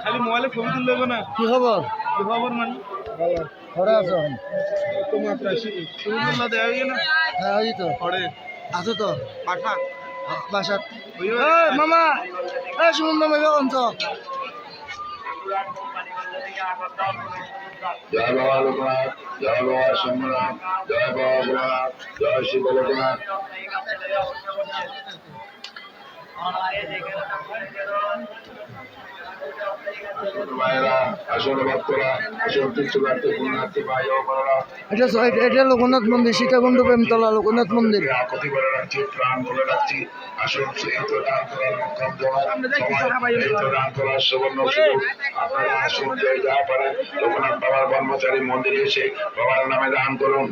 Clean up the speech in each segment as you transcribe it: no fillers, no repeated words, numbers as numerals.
খালি মোবাইলে ছবি তুললে হবে না। কি খবর? কি খবর মানে ঘরে আছো? তোমার ছবি তুললা দেওয়া হয়ে না? হ্যাঁ ওই তো ঘরে আছো তো বাসা বাসাত। মামা শুনুন মামা অন্ত জয় বাবা লোকনাথ, জয় বাবা সোমনাথ, জয় বাবা ভোলানাথ, জয় শিব লোকনাথ। আসল ভক্তরা, আসল তীর্থযাত্রী পুণ্যার্থী ভাই ও বোনেরা, এটা লোকনাথ মন্দির, সীতাকুণ্ড প্রেমতলা লোকনাথ মন্দির। আকুতি করে রাখছি, প্রাণ করে রাখছি। আসল এই তো দান করার মক্ষম জমা, এই তো দান করার সুবর্ণ সুযোগ। আপনারা আসুন, যে যা পারেন লোকনাথ বাবার ব্রহ্মচারী মন্দিরে এসে বাবার নামে দান করুন।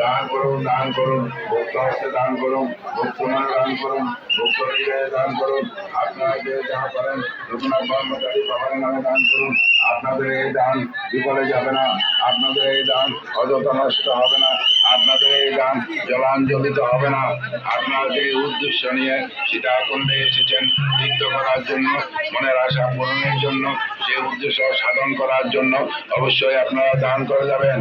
দান করুন, দান করুন, ভক্ত হস্তে দান করুন, ভক্ত মনে দান করুন, ভক্ত হৃদয়ে দান করুন। আপনারা যে যা পারেন লোকনাথ ব্রহ্মচারী বাবার নামে দান করুন। আপনাদের এই দান বিফলে যাবে না, আপনাদের এই দান অযথা নষ্ট হবে না, আপনাদের এই দান জলাঞ্জলিত হবে না। আপনারা যে উদ্দেশ্য নিয়ে সীতাকুণ্ডে এসেছেন তীর্থ করার জন্য, মনের আশা পূরণের জন্য, সেই উদ্দেশ্য সাধন করার জন্য অবশ্যই আপনারা দান করে যাবেন।